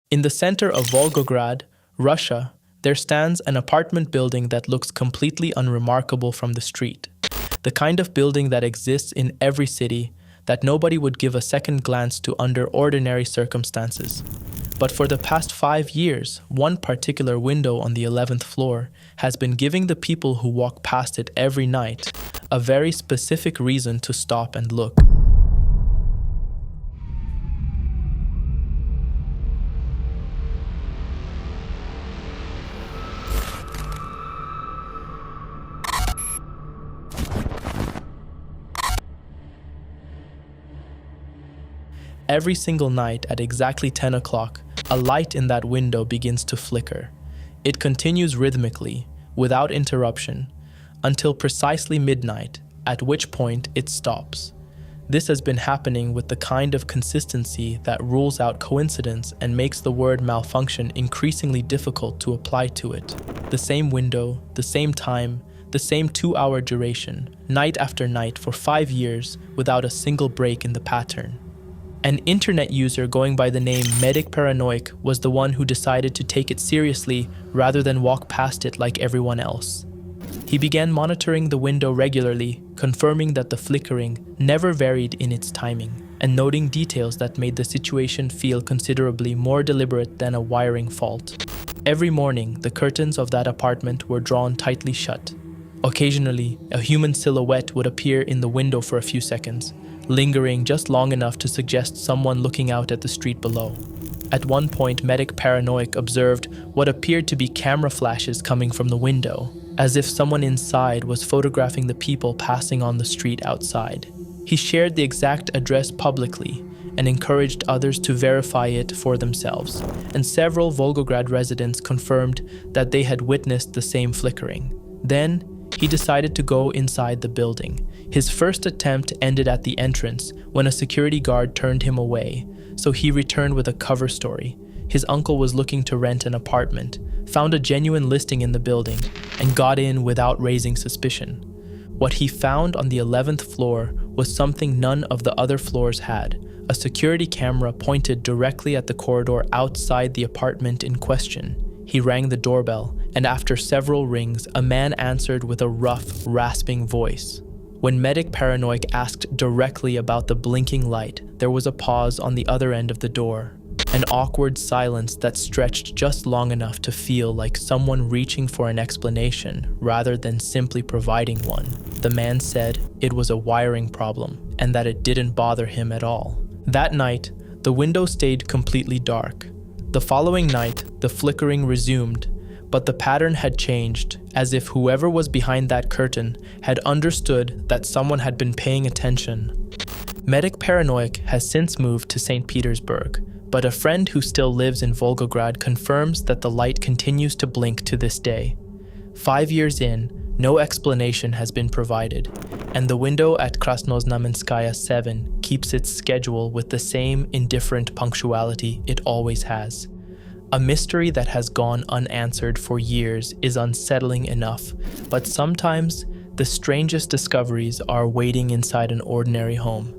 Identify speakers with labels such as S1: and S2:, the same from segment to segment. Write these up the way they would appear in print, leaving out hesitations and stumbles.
S1: In the center of Volgograd, Russia, there stands an apartment building that looks completely unremarkable from the street. The kind of building that exists in every city that nobody would give a second glance to under ordinary circumstances. But for the past 5 years, one particular window on the 11th floor has been giving the people who walk past it every night a very specific reason to stop and look. Every single night at exactly 10 o'clock, a light in that window begins to flicker. It continues rhythmically, without interruption, until precisely midnight, at which point it stops. This has been happening with the kind of consistency that rules out coincidence and makes the word malfunction increasingly difficult to apply to it. The same window, the same time, the same 2-hour duration, night after night for 5 years without a single break in the pattern. An internet user going by the name Medic Paranoic was the one who decided to take it seriously rather than walk past it like everyone else. He began monitoring the window regularly, confirming that the flickering never varied in its timing, and noting details that made the situation feel considerably more deliberate than a wiring fault. Every morning, the curtains of that apartment were drawn tightly shut. Occasionally, a human silhouette would appear in the window for a few seconds, lingering just long enough to suggest someone looking out at the street below. At one point, Medic Paranoic observed what appeared to be camera flashes coming from the window, as if someone inside was photographing the people passing on the street outside. He shared the exact address publicly and encouraged others to verify it for themselves, and several Volgograd residents confirmed that they had witnessed the same flickering. Then, he decided to go inside the building. His first attempt ended at the entrance when a security guard turned him away, so he returned with a cover story. His uncle was looking to rent an apartment, found a genuine listing in the building, and got in without raising suspicion. What he found on the 11th floor was something none of the other floors had: a security camera pointed directly at the corridor outside the apartment in question. He rang the doorbell, and after several rings, a man answered with a rough, rasping voice. When Medic Paranoic asked directly about the blinking light, there was a pause on the other end of the door, an awkward silence that stretched just long enough to feel like someone reaching for an explanation rather than simply providing one. The man said it was a wiring problem and that it didn't bother him at all. That night, the window stayed completely dark. The following night, the flickering resumed, but the pattern had changed, as if whoever was behind that curtain had understood that someone had been paying attention. Medic Paranoic has since moved to St. Petersburg, but a friend who still lives in Volgograd confirms that the light continues to blink to this day. 5 years in, no explanation has been provided, and the window at Krasnoznamenskaya 7 keeps its schedule with the same indifferent punctuality it always has. A mystery that has gone unanswered for years is unsettling enough, but sometimes the strangest discoveries are waiting inside an ordinary home.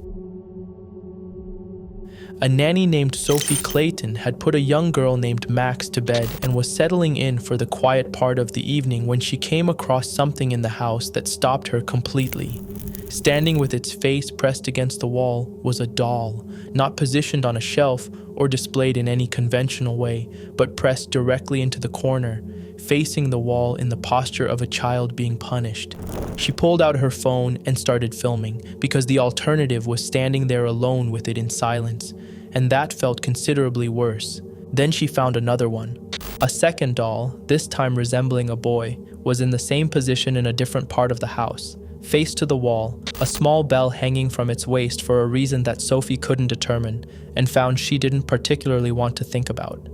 S1: A nanny named Sophie Clayton had put a young girl named Max to bed and was settling in for the quiet part of the evening when she came across something in the house that stopped her completely. Standing with its face pressed against the wall was a doll, not positioned on a shelf or displayed in any conventional way, but pressed directly into the corner, facing the wall in the posture of a child being punished. She pulled out her phone and started filming, because the alternative was standing there alone with it in silence, and that felt considerably worse. Then she found another one. A second doll, this time resembling a boy, was in the same position in a different part of the house, face to the wall, a small bell hanging from its waist for a reason that Sophie couldn't determine, and found she didn't particularly want to think about.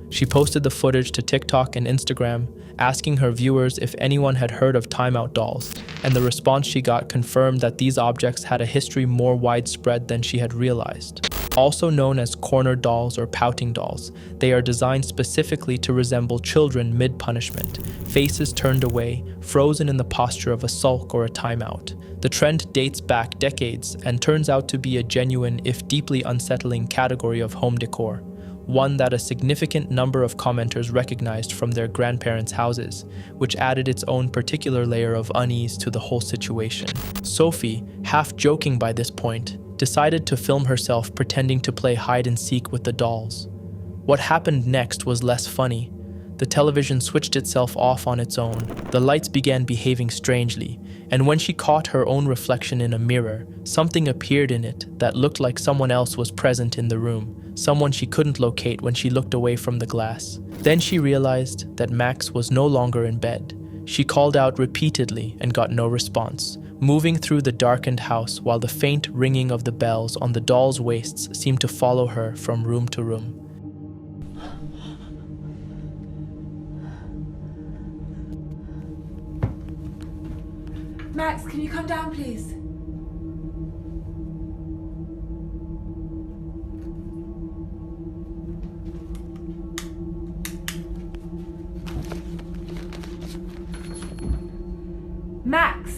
S1: She posted the footage to TikTok and Instagram, asking her viewers if anyone had heard of timeout dolls, and the response she got confirmed that these objects had a history more widespread than she had realized. Also known as corner dolls or pouting dolls, they are designed specifically to resemble children mid-punishment, faces turned away, frozen in the posture of a sulk or a timeout. The trend dates back decades and turns out to be a genuine, if deeply unsettling, category of home decor. one that a significant number of commenters recognized from their grandparents' houses, which added its own particular layer of unease to the whole situation. Sophie, half joking by this point, decided to film herself pretending to play hide and seek with the dolls. What happened next was less funny. The television switched itself off on its own. The lights began behaving strangely, and when she caught her own reflection in a mirror, something appeared in it that looked like someone else was present in the room, someone she couldn't locate when she looked away from the glass. Then she realized that Max was no longer in bed. She called out repeatedly and got no response, moving through the darkened house while the faint ringing of the bells on the dolls' waists seemed to follow her from room to room.
S2: Max, can you come down, please? Max!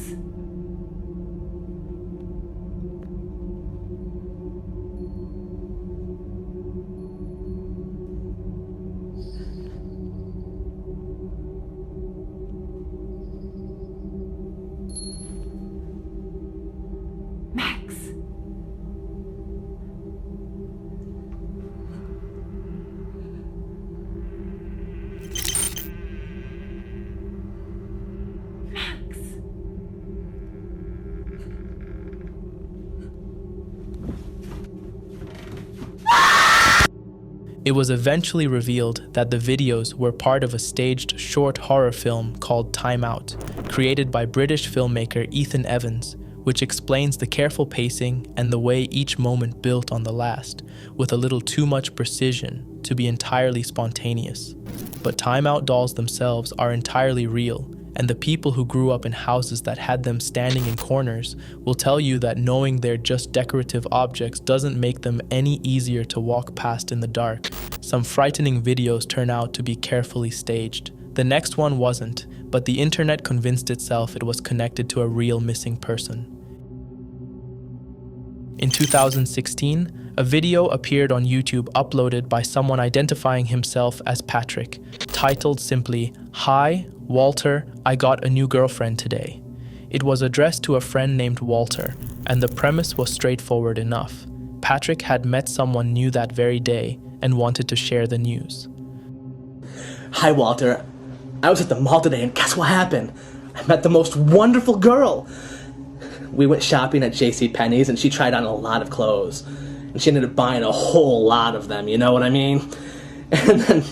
S1: It was eventually revealed that the videos were part of a staged short horror film called Time Out, created by British filmmaker Ethan Evans, which explains the careful pacing and the way each moment built on the last, with a little too much precision to be entirely spontaneous. But Time Out dolls themselves are entirely real, and the people who grew up in houses that had them standing in corners will tell you that knowing they're just decorative objects doesn't make them any easier to walk past in the dark. Some frightening videos turn out to be carefully staged. The next one wasn't, but the internet convinced itself it was connected to a real missing person. In 2016, a video appeared on YouTube uploaded by someone identifying himself as Patrick, titled simply, "Hi, Walter, I got a new girlfriend today." It was addressed to a friend named Walter, and the premise was straightforward enough. Patrick had met someone new that very day and wanted to share the news.
S3: "Hi, Walter. I was at the mall today and guess what happened? I met the most wonderful girl. We went shopping at JCPenney's and she tried on a lot of clothes. And she ended up buying a whole lot of them, you know what I mean? And then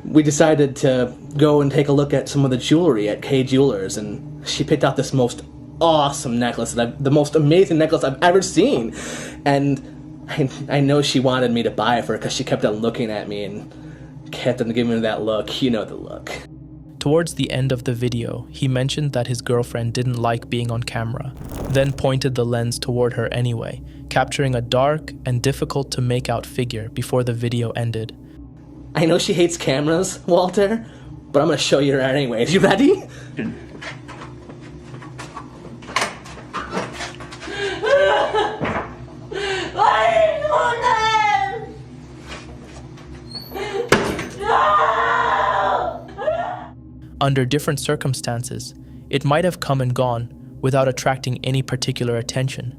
S3: we decided to go and take a look at some of the jewelry at K Jewelers, and she picked out this most awesome necklace, the most amazing necklace I've ever seen. And I know she wanted me to buy it for her because she kept on looking at me and kept on giving me that look. You know the look.
S1: Towards the end of the video, he mentioned that his girlfriend didn't like being on camera, then pointed the lens toward her anyway, capturing a dark and difficult to make out figure before the video ended.
S3: I know she hates cameras, Walter, but I'm gonna show you her anyways. You ready?
S1: Under different circumstances, it might have come and gone without attracting any particular attention.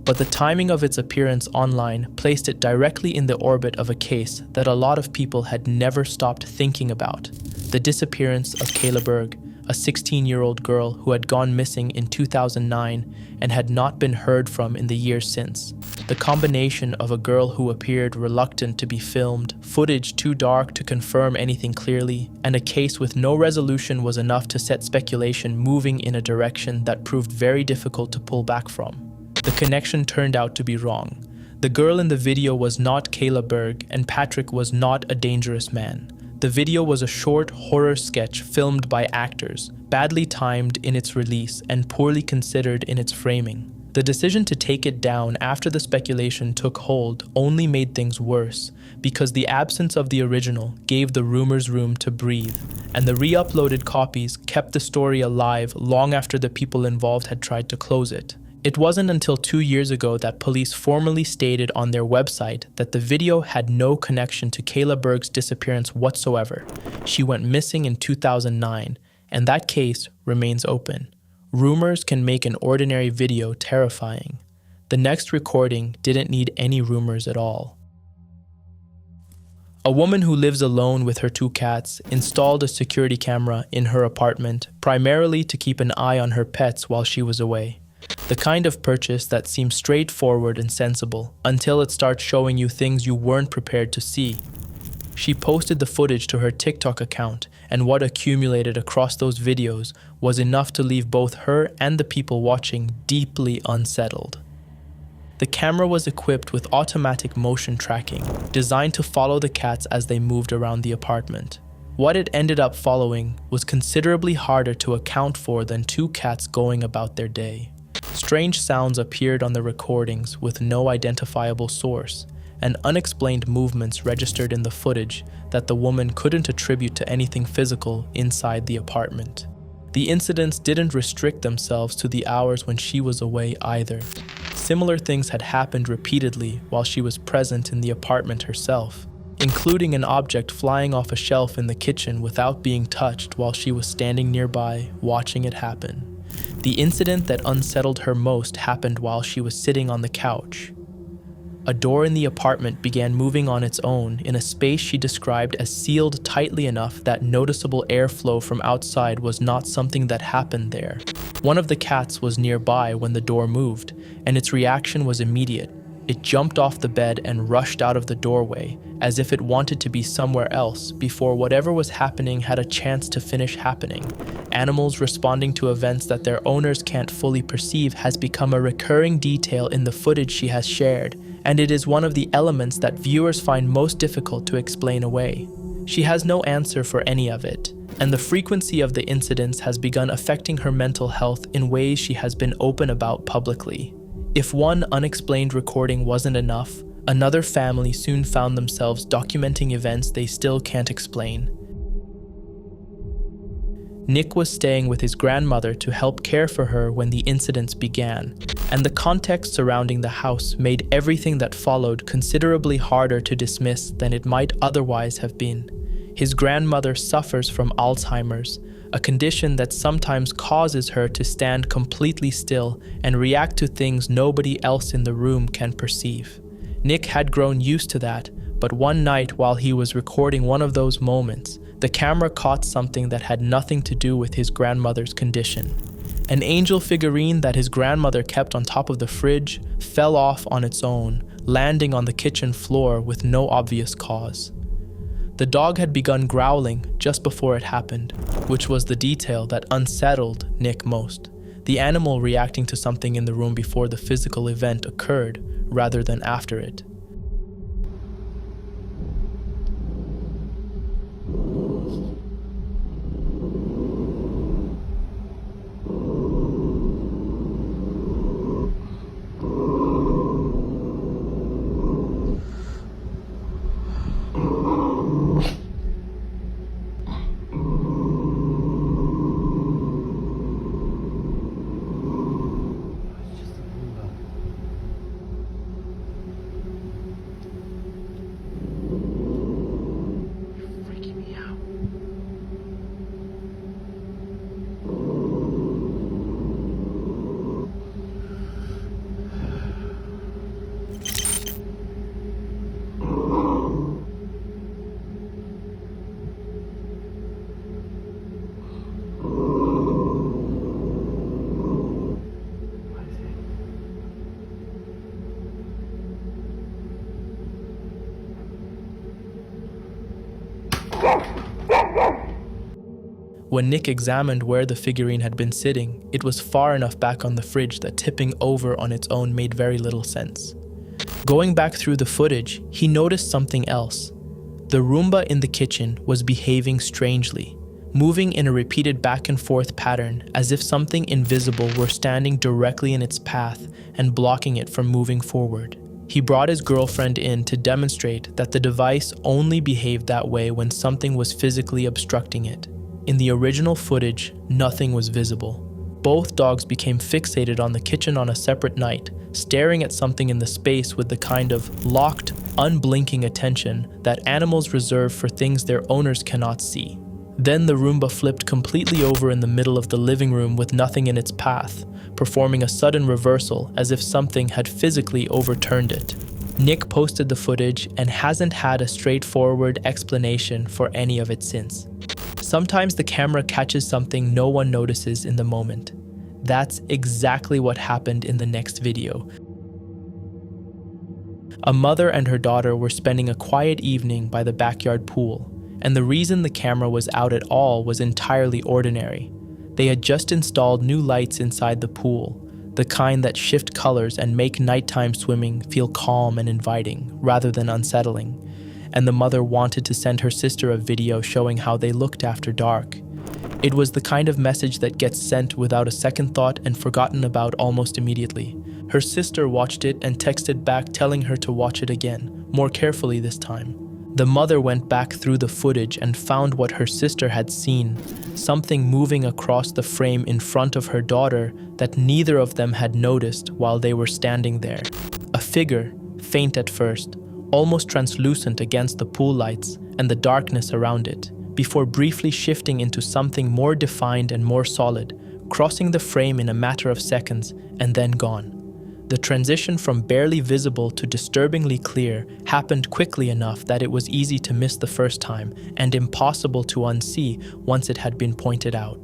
S1: But the timing of its appearance online placed it directly in the orbit of a case that a lot of people had never stopped thinking about: the disappearance of Kayla Berg, a 16-year-old girl who had gone missing in 2009 and had not been heard from in the years since. The combination of a girl who appeared reluctant to be filmed, footage too dark to confirm anything clearly, and a case with no resolution was enough to set speculation moving in a direction that proved very difficult to pull back from. The connection turned out to be wrong. The girl in the video was not Kayla Berg, and Patrick was not a dangerous man. The video was a short horror sketch filmed by actors, badly timed in its release and poorly considered in its framing. The decision to take it down after the speculation took hold only made things worse, because the absence of the original gave the rumors room to breathe, and the re-uploaded copies kept the story alive long after the people involved had tried to close it. It wasn't until 2 years ago that police formally stated on their website that the video had no connection to Kayla Berg's disappearance whatsoever. She went missing in 2009, and that case remains open. Rumors can make an ordinary video terrifying. The next recording didn't need any rumors at all. A woman who lives alone with her 2 cats installed a security camera in her apartment primarily to keep an eye on her pets while she was away. The kind of purchase that seems straightforward and sensible until it starts showing you things you weren't prepared to see. She posted the footage to her TikTok account, and what accumulated across those videos was enough to leave both her and the people watching deeply unsettled. The camera was equipped with automatic motion tracking, designed to follow the cats as they moved around the apartment. What it ended up following was considerably harder to account for than 2 cats going about their day. Strange sounds appeared on the recordings with no identifiable source, and unexplained movements registered in the footage that the woman couldn't attribute to anything physical inside the apartment. The incidents didn't restrict themselves to the hours when she was away either. Similar things had happened repeatedly while she was present in the apartment herself, including an object flying off a shelf in the kitchen without being touched while she was standing nearby watching it happen. The incident that unsettled her most happened while she was sitting on the couch. A door in the apartment began moving on its own in a space she described as sealed tightly enough that noticeable airflow from outside was not something that happened there. One of the cats was nearby when the door moved, and its reaction was immediate. It jumped off the bed and rushed out of the doorway, as if it wanted to be somewhere else before whatever was happening had a chance to finish happening. Animals responding to events that their owners can't fully perceive has become a recurring detail in the footage she has shared, and it is one of the elements that viewers find most difficult to explain away. She has no answer for any of it, and the frequency of the incidents has begun affecting her mental health in ways she has been open about publicly. If one unexplained recording wasn't enough, another family soon found themselves documenting events they still can't explain. Nick was staying with his grandmother to help care for her when the incidents began, and the context surrounding the house made everything that followed considerably harder to dismiss than it might otherwise have been. His grandmother suffers from Alzheimer's, a condition that sometimes causes her to stand completely still and react to things nobody else in the room can perceive. Nick had grown used to that, but one night while he was recording one of those moments, the camera caught something that had nothing to do with his grandmother's condition. An angel figurine that his grandmother kept on top of the fridge fell off on its own, landing on the kitchen floor with no obvious cause. The dog had begun growling just before it happened, which was the detail that unsettled Nick most. The animal reacting to something in the room before the physical event occurred, rather than after it. When Nick examined where the figurine had been sitting, it was far enough back on the fridge that tipping over on its own made very little sense. Going back through the footage, he noticed something else. The Roomba in the kitchen was behaving strangely, moving in a repeated back and forth pattern as if something invisible were standing directly in its path and blocking it from moving forward. He brought his girlfriend in to demonstrate that the device only behaved that way when something was physically obstructing it. In the original footage, nothing was visible. Both dogs became fixated on the kitchen on a separate night, staring at something in the space with the kind of locked, unblinking attention that animals reserve for things their owners cannot see. Then the Roomba flipped completely over in the middle of the living room with nothing in its path, performing a sudden reversal as if something had physically overturned it. Nick posted the footage and hasn't had a straightforward explanation for any of it since. Sometimes the camera catches something no one notices in the moment. That's exactly what happened in the next video. A mother and her daughter were spending a quiet evening by the backyard pool, and the reason the camera was out at all was entirely ordinary. They had just installed new lights inside the pool, the kind that shift colors and make nighttime swimming feel calm and inviting, rather than unsettling. And the mother wanted to send her sister a video showing how they looked after dark. It was the kind of message that gets sent without a second thought and forgotten about almost immediately. Her sister watched it and texted back telling her to watch it again, more carefully this time. The mother went back through the footage and found what her sister had seen, something moving across the frame in front of her daughter that neither of them had noticed while they were standing there. A figure, faint at first, almost translucent against the pool lights and the darkness around it, before briefly shifting into something more defined and more solid, crossing the frame in a matter of seconds and then gone. The transition from barely visible to disturbingly clear happened quickly enough that it was easy to miss the first time and impossible to unsee once it had been pointed out.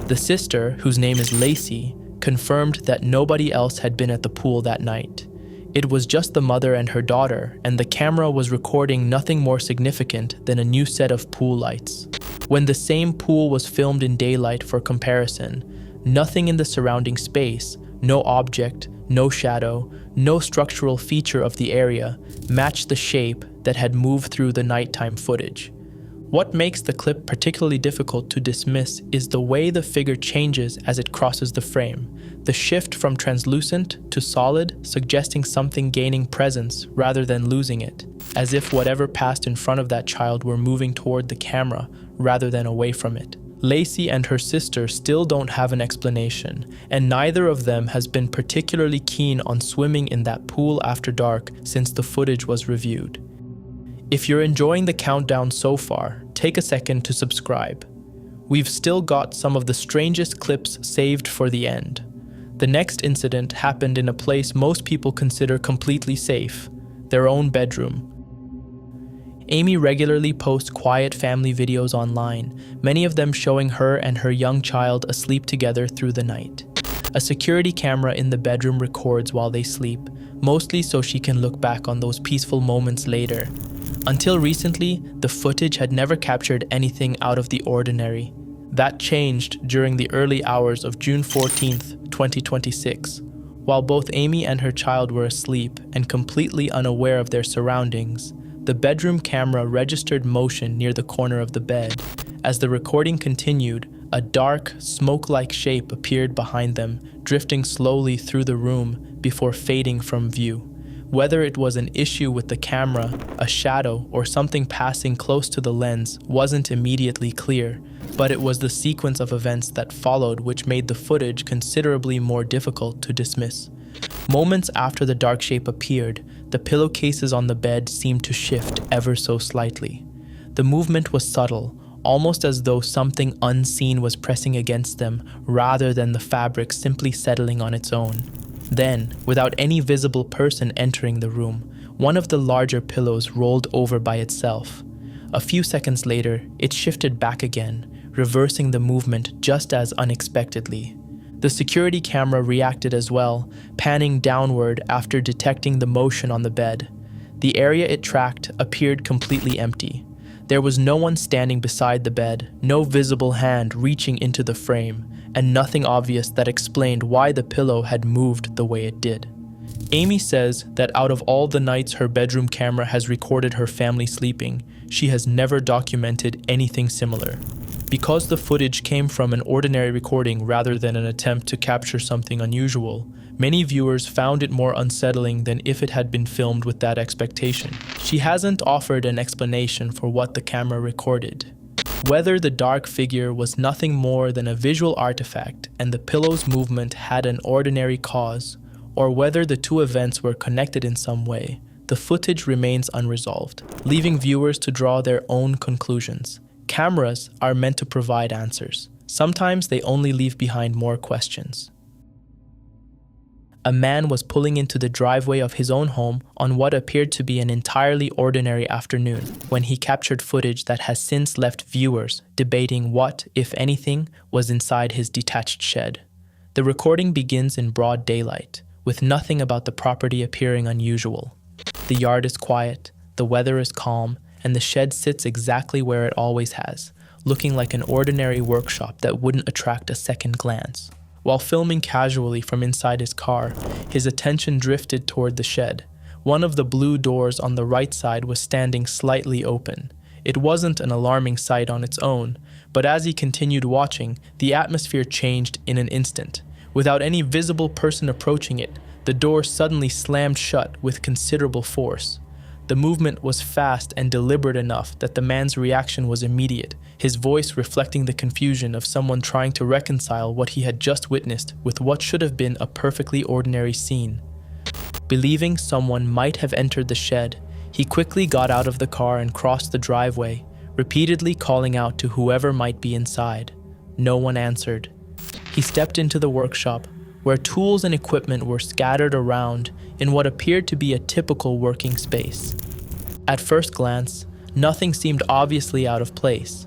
S1: The sister, whose name is Lacey, confirmed that nobody else had been at the pool that night. It was just the mother and her daughter, and the camera was recording nothing more significant than a new set of pool lights. When the same pool was filmed in daylight for comparison, nothing in the surrounding space, no object, no shadow, no structural feature of the area matched the shape that had moved through the nighttime footage. What makes the clip particularly difficult to dismiss is the way the figure changes as it crosses the frame. The shift from translucent to solid, suggesting something gaining presence rather than losing it, as if whatever passed in front of that child were moving toward the camera rather than away from it. Lacey and her sister still don't have an explanation, and neither of them has been particularly keen on swimming in that pool after dark since the footage was reviewed. If you're enjoying the countdown so far, take a second to subscribe. We've still got some of the strangest clips saved for the end. The next incident happened in a place most people consider completely safe, their own bedroom. Amy regularly posts quiet family videos online, many of them showing her and her young child asleep together through the night. A security camera in the bedroom records while they sleep, mostly so she can look back on those peaceful moments later. Until recently, the footage had never captured anything out of the ordinary. That changed during the early hours of June 14th, 2026. While both Amy and her child were asleep and completely unaware of their surroundings, the bedroom camera registered motion near the corner of the bed. As the recording continued, a dark, smoke-like shape appeared behind them, drifting slowly through the room before fading from view. Whether it was an issue with the camera, a shadow, or something passing close to the lens wasn't immediately clear, but it was the sequence of events that followed which made the footage considerably more difficult to dismiss. Moments after the dark shape appeared, the pillowcases on the bed seemed to shift ever so slightly. The movement was subtle, almost as though something unseen was pressing against them rather than the fabric simply settling on its own. Then, without any visible person entering the room, one of the larger pillows rolled over by itself. A few seconds later, it shifted back again, reversing the movement just as unexpectedly. The security camera reacted as well, panning downward after detecting the motion on the bed. The area it tracked appeared completely empty. There was no one standing beside the bed, no visible hand reaching into the frame, and nothing obvious that explained why the pillow had moved the way it did. Amy says that out of all the nights her bedroom camera has recorded her family sleeping, she has never documented anything similar. Because the footage came from an ordinary recording rather than an attempt to capture something unusual, many viewers found it more unsettling than if it had been filmed with that expectation. She hasn't offered an explanation for what the camera recorded. Whether the dark figure was nothing more than a visual artifact and the pillow's movement had an ordinary cause, or whether the two events were connected in some way, the footage remains unresolved, leaving viewers to draw their own conclusions. Cameras are meant to provide answers. Sometimes they only leave behind more questions. A man was pulling into the driveway of his own home on what appeared to be an entirely ordinary afternoon when he captured footage that has since left viewers debating what, if anything, was inside his detached shed. The recording begins in broad daylight, with nothing about the property appearing unusual. The yard is quiet, the weather is calm, and the shed sits exactly where it always has, looking like an ordinary workshop that wouldn't attract a second glance. While filming casually from inside his car, his attention drifted toward the shed. One of the blue doors on the right side was standing slightly open. It wasn't an alarming sight on its own, but as he continued watching, the atmosphere changed in an instant. Without any visible person approaching it, the door suddenly slammed shut with considerable force. The movement was fast and deliberate enough that the man's reaction was immediate, his voice reflecting the confusion of someone trying to reconcile what he had just witnessed with what should have been a perfectly ordinary scene. Believing someone might have entered the shed, he quickly got out of the car and crossed the driveway, repeatedly calling out to whoever might be inside. No one answered. He stepped into the workshop, where tools and equipment were scattered around in what appeared to be a typical working space. At first glance, nothing seemed obviously out of place.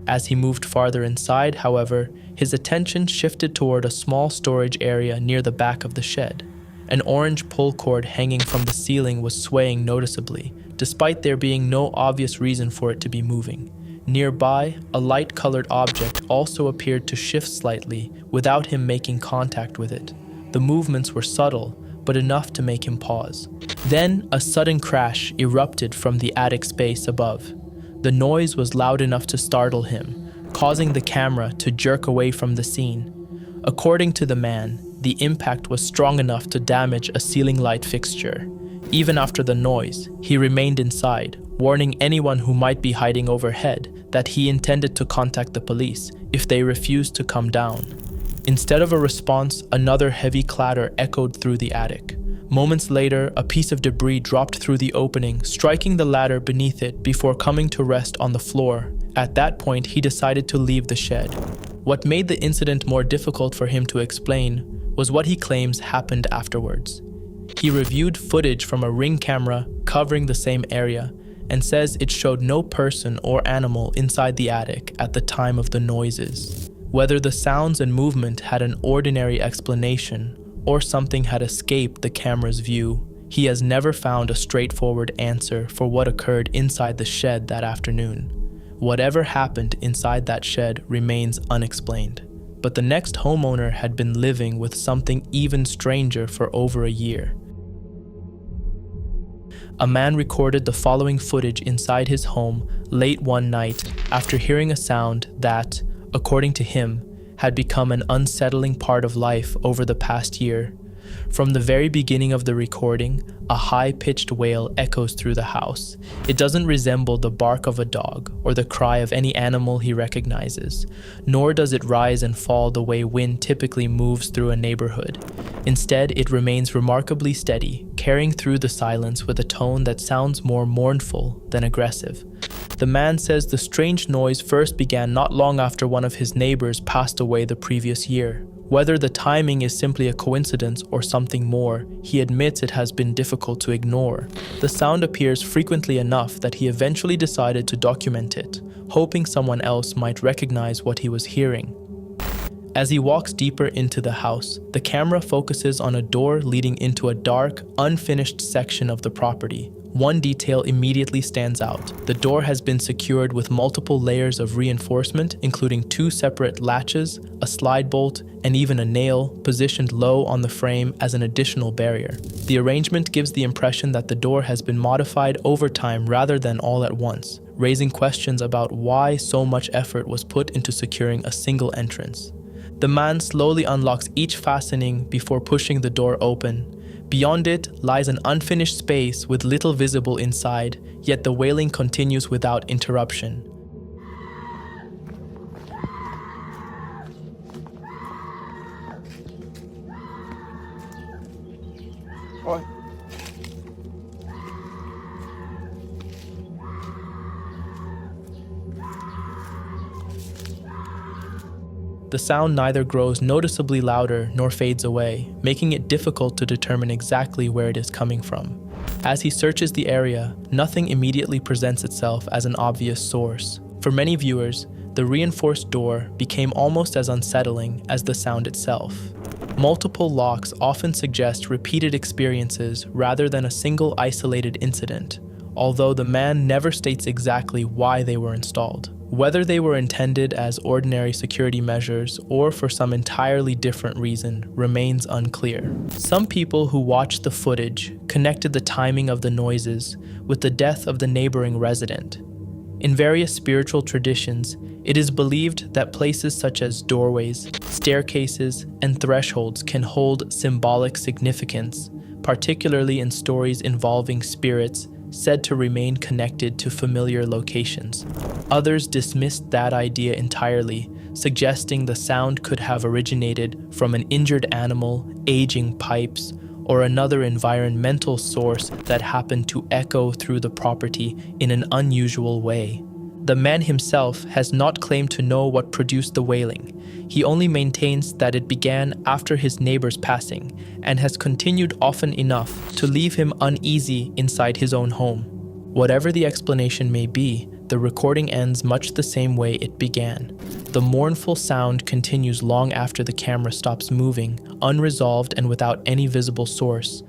S1: As he moved farther inside, however, his attention shifted toward a small storage area near the back of the shed. An orange pull cord hanging from the ceiling was swaying noticeably, despite there being no obvious reason for it to be moving. Nearby, a light-colored object also appeared to shift slightly without him making contact with it. The movements were subtle, but enough to make him pause. Then, a sudden crash erupted from the attic space above. The noise was loud enough to startle him, causing the camera to jerk away from the scene. According to the man, the impact was strong enough to damage a ceiling light fixture. Even after the noise, he remained inside, warning anyone who might be hiding overhead that he intended to contact the police if they refused to come down. Instead of a response, another heavy clatter echoed through the attic. Moments later, a piece of debris dropped through the opening, striking the ladder beneath it before coming to rest on the floor. At that point, he decided to leave the shed. What made the incident more difficult for him to explain was what he claims happened afterwards. He reviewed footage from a Ring camera covering the same area and says it showed no person or animal inside the attic at the time of the noises. Whether the sounds and movement had an ordinary explanation or something had escaped the camera's view, he has never found a straightforward answer for what occurred inside the shed that afternoon. Whatever happened inside that shed remains unexplained. But the next homeowner had been living with something even stranger for over a year. A man recorded the following footage inside his home late one night after hearing a sound that, according to him, had become an unsettling part of life over the past year. From the very beginning of the recording, a high-pitched wail echoes through the house. It doesn't resemble the bark of a dog or the cry of any animal he recognizes, nor does it rise and fall the way wind typically moves through a neighborhood. Instead, it remains remarkably steady, carrying through the silence with a tone that sounds more mournful than aggressive. The man says the strange noise first began not long after one of his neighbors passed away the previous year. Whether the timing is simply a coincidence or something more, he admits it has been difficult to ignore. The sound appears frequently enough that he eventually decided to document it, hoping someone else might recognize what he was hearing. As he walks deeper into the house, the camera focuses on a door leading into a dark, unfinished section of the property. One detail immediately stands out. The door has been secured with multiple layers of reinforcement, including 2 separate latches, a slide bolt, and even a nail positioned low on the frame as an additional barrier. The arrangement gives the impression that the door has been modified over time rather than all at once, raising questions about why so much effort was put into securing a single entrance. The man slowly unlocks each fastening before pushing the door open. Beyond it lies an unfinished space with little visible inside, yet the wailing continues without interruption. The sound neither grows noticeably louder nor fades away, making it difficult to determine exactly where it is coming from. As he searches the area, nothing immediately presents itself as an obvious source. For many viewers, the reinforced door became almost as unsettling as the sound itself. Multiple locks often suggest repeated experiences rather than a single isolated incident, although the man never states exactly why they were installed. Whether they were intended as ordinary security measures or for some entirely different reason remains unclear. Some people who watched the footage connected the timing of the noises with the death of the neighboring resident. In various spiritual traditions, it is believed that places such as doorways, staircases, and thresholds can hold symbolic significance, particularly in stories involving spirits said to remain connected to familiar locations. Others dismissed that idea entirely, suggesting the sound could have originated from an injured animal, aging pipes, or another environmental source that happened to echo through the property in an unusual way. The man himself has not claimed to know what produced the wailing. He only maintains that it began after his neighbor's passing and has continued often enough to leave him uneasy inside his own home. Whatever the explanation may be, the recording ends much the same way it began. The mournful sound continues long after the camera stops moving, unresolved and without any visible source.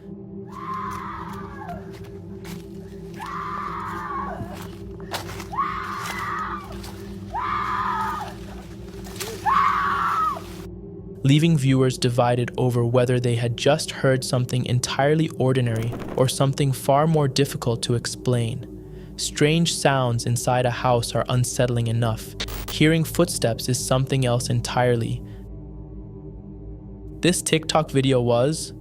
S1: Leaving viewers divided over whether they had just heard something entirely ordinary or something far more difficult to explain. Strange sounds inside a house are unsettling enough. Hearing footsteps is something else entirely. This TikTok video was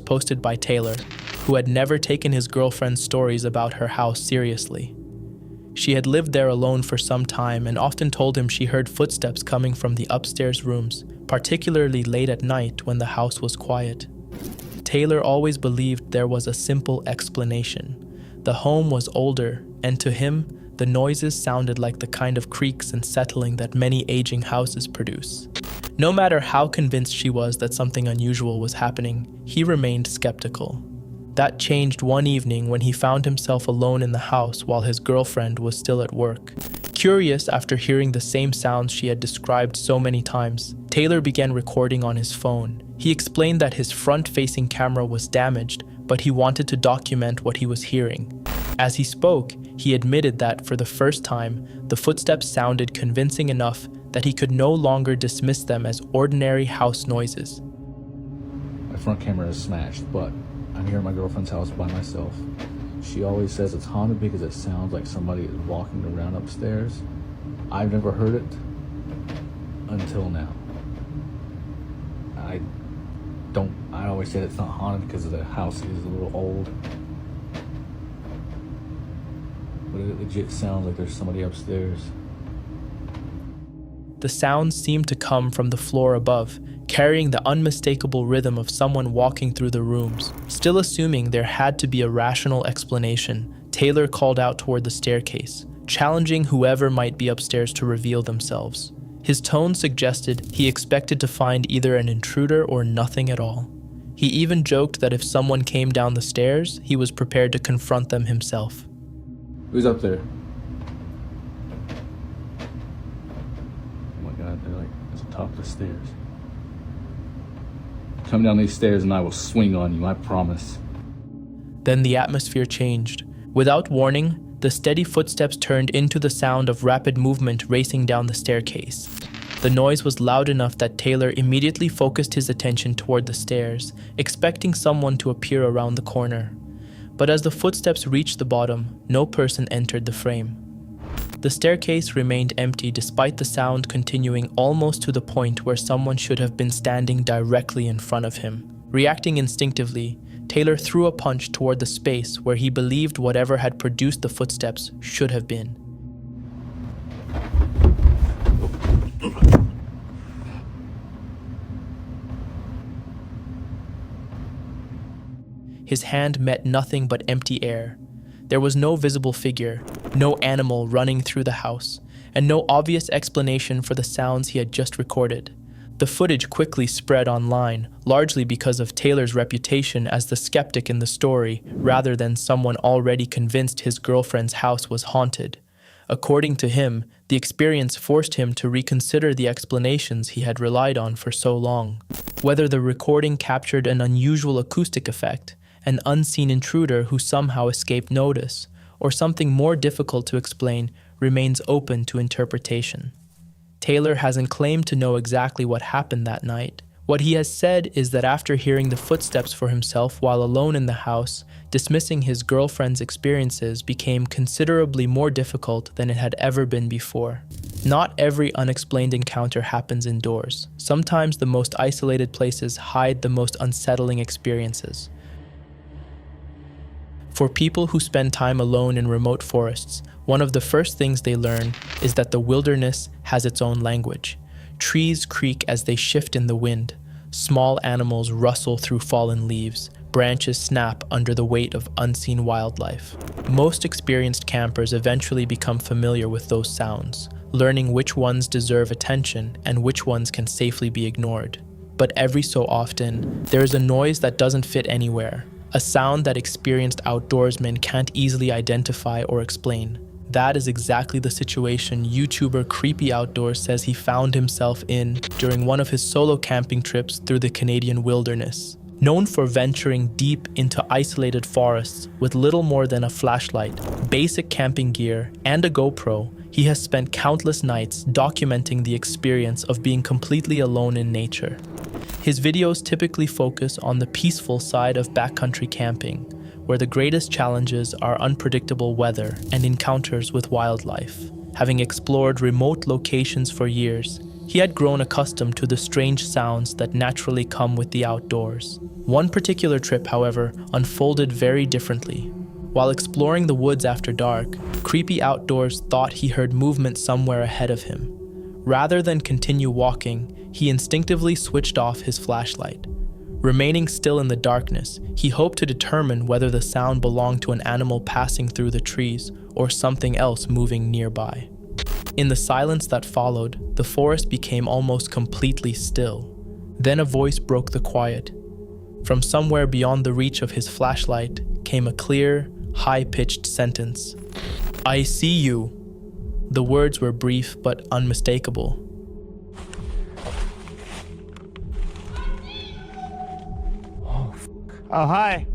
S1: posted by Taylor, who had never taken his girlfriend's stories about her house seriously. She had lived there alone for some time and often told him she heard footsteps coming from the upstairs rooms, particularly late at night when the house was quiet. Taylor always believed there was a simple explanation. The home was older, and to him, the noises sounded like the kind of creaks and settling that many aging houses produce. No matter how convinced she was that something unusual was happening, he remained skeptical. That changed one evening when he found himself alone in the house while his girlfriend was still at work. Curious after hearing the same sounds she had described so many times, Taylor began recording on his phone. He explained that his front-facing camera was damaged, but he wanted to document what he was hearing. As he spoke, he admitted that, for the first time, the footsteps sounded convincing enough that he could no longer dismiss them as ordinary house noises.
S4: My front camera is smashed, but I'm here at my girlfriend's house by myself. She always says it's haunted because it sounds like somebody is walking around upstairs. I've never heard it until now. I always said it's not haunted because the house is a little old. But it legit sounds like there's somebody upstairs.
S1: The sounds seemed to come from the floor above, carrying the unmistakable rhythm of someone walking through the rooms. Still assuming there had to be a rational explanation, Taylor called out toward the staircase, challenging whoever might be upstairs to reveal themselves. His tone suggested he expected to find either an intruder or nothing at all. He even joked that if someone came down the stairs, he was prepared to confront them himself.
S4: Who's up there? Oh my God, they're like at the top of the stairs. Come down these stairs and I will swing on you, I promise.
S1: Then the atmosphere changed. Without warning, the steady footsteps turned into the sound of rapid movement racing down the staircase. The noise was loud enough that Taylor immediately focused his attention toward the stairs, expecting someone to appear around the corner. But as the footsteps reached the bottom, no person entered the frame. The staircase remained empty despite the sound continuing almost to the point where someone should have been standing directly in front of him. Reacting instinctively, Taylor threw a punch toward the space where he believed whatever had produced the footsteps should have been. His hand met nothing but empty air. There was no visible figure, no animal running through the house, and no obvious explanation for the sounds he had just recorded. The footage quickly spread online, largely because of Taylor's reputation as the skeptic in the story, rather than someone already convinced his girlfriend's house was haunted. According to him, the experience forced him to reconsider the explanations he had relied on for so long. Whether the recording captured an unusual acoustic effect, an unseen intruder who somehow escaped notice, or something more difficult to explain, remains open to interpretation. Taylor hasn't claimed to know exactly what happened that night. What he has said is that after hearing the footsteps for himself while alone in the house, dismissing his girlfriend's experiences became considerably more difficult than it had ever been before. Not every unexplained encounter happens indoors. Sometimes the most isolated places hide the most unsettling experiences. For people who spend time alone in remote forests, one of the first things they learn is that the wilderness has its own language. Trees creak as they shift in the wind. Small animals rustle through fallen leaves. Branches snap under the weight of unseen wildlife. Most experienced campers eventually become familiar with those sounds, learning which ones deserve attention and which ones can safely be ignored. But every so often, there is a noise that doesn't fit anywhere, a sound that experienced outdoorsmen can't easily identify or explain. That is exactly the situation YouTuber Creepy Outdoors says he found himself in during one of his solo camping trips through the Canadian wilderness. Known for venturing deep into isolated forests with little more than a flashlight, basic camping gear, and a GoPro, he has spent countless nights documenting the experience of being completely alone in nature. His videos typically focus on the peaceful side of backcountry camping, where the greatest challenges are unpredictable weather and encounters with wildlife. Having explored remote locations for years, he had grown accustomed to the strange sounds that naturally come with the outdoors. One particular trip, however, unfolded very differently. While exploring the woods after dark, Creepy Outdoors thought he heard movement somewhere ahead of him. Rather than continue walking, he instinctively switched off his flashlight. Remaining still in the darkness, he hoped to determine whether the sound belonged to an animal passing through the trees or something else moving nearby. In the silence that followed, the forest became almost completely still. Then a voice broke the quiet. From somewhere beyond the reach of his flashlight came a clear, high-pitched sentence. "I see you." The words were brief but unmistakable.
S5: Oh, hi.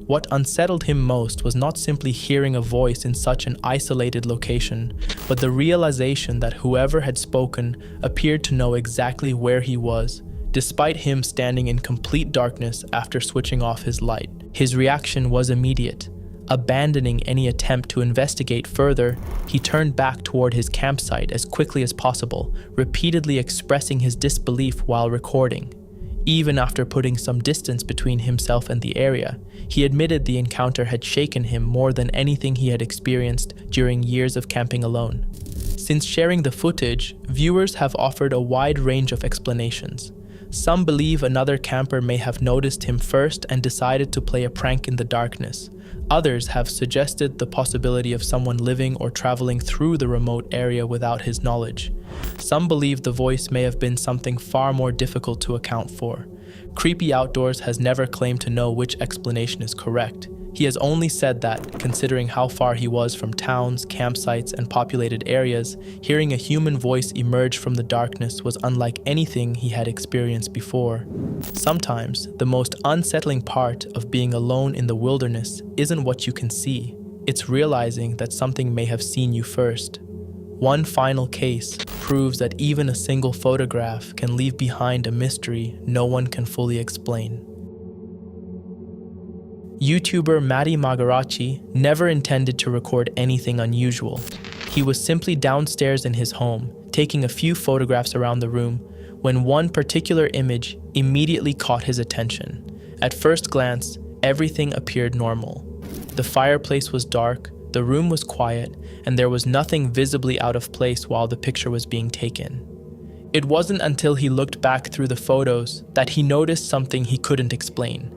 S1: What unsettled him most was not simply hearing a voice in such an isolated location, but the realization that whoever had spoken appeared to know exactly where he was, despite him standing in complete darkness after switching off his light. His reaction was immediate. Abandoning any attempt to investigate further, he turned back toward his campsite as quickly as possible, repeatedly expressing his disbelief while recording. Even after putting some distance between himself and the area, he admitted the encounter had shaken him more than anything he had experienced during years of camping alone. Since sharing the footage, viewers have offered a wide range of explanations. Some believe another camper may have noticed him first and decided to play a prank in the darkness. Others have suggested the possibility of someone living or traveling through the remote area without his knowledge. Some believe the voice may have been something far more difficult to account for. Creepy Outdoors has never claimed to know which explanation is correct. He has only said that, considering how far he was from towns, campsites, and populated areas, hearing a human voice emerge from the darkness was unlike anything he had experienced before. Sometimes, the most unsettling part of being alone in the wilderness isn't what you can see. It's realizing that something may have seen you first. One final case proves that even a single photograph can leave behind a mystery no one can fully explain. YouTuber Matty Magarachi never intended to record anything unusual. He was simply downstairs in his home, taking a few photographs around the room, when one particular image immediately caught his attention. At first glance, everything appeared normal. The fireplace was dark, the room was quiet, and there was nothing visibly out of place while the picture was being taken. It wasn't until he looked back through the photos that he noticed something he couldn't explain.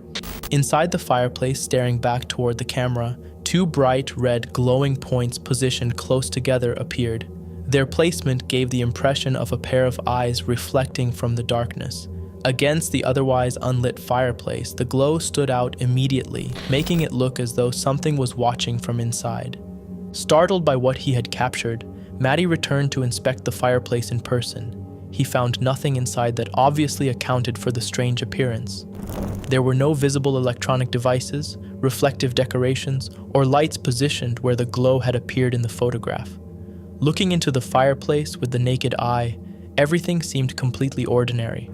S1: Inside the fireplace, staring back toward the camera, two bright red glowing points positioned close together appeared. Their placement gave the impression of a pair of eyes reflecting from the darkness. Against the otherwise unlit fireplace, the glow stood out immediately, making it look as though something was watching from inside. Startled by what he had captured, Matty returned to inspect the fireplace in person. He found nothing inside that obviously accounted for the strange appearance. There were no visible electronic devices, reflective decorations, or lights positioned where the glow had appeared in the photograph. Looking into the fireplace with the naked eye, everything seemed completely ordinary.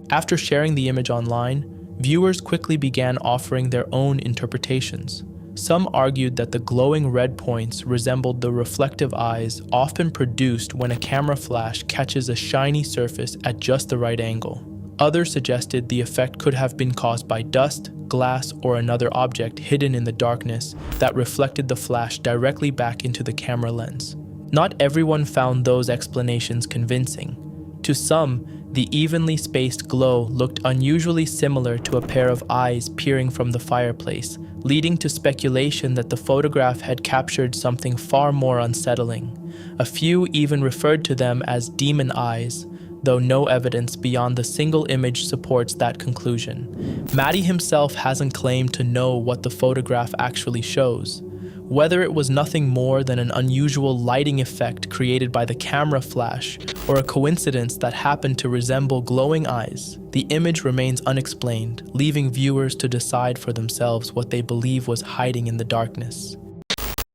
S1: After sharing the image online, viewers quickly began offering their own interpretations. Some argued that the glowing red points resembled the reflective eyes often produced when a camera flash catches a shiny surface at just the right angle. Others suggested the effect could have been caused by dust, glass, or another object hidden in the darkness that reflected the flash directly back into the camera lens. Not everyone found those explanations convincing. To some, the evenly spaced glow looked unusually similar to a pair of eyes peering from the fireplace, leading to speculation that the photograph had captured something far more unsettling. A few even referred to them as demon eyes, though no evidence beyond the single image supports that conclusion. Matty himself hasn't claimed to know what the photograph actually shows. Whether it was nothing more than an unusual lighting effect created by the camera flash, or a coincidence that happened to resemble glowing eyes, the image remains unexplained, leaving viewers to decide for themselves what they believe was hiding in the darkness.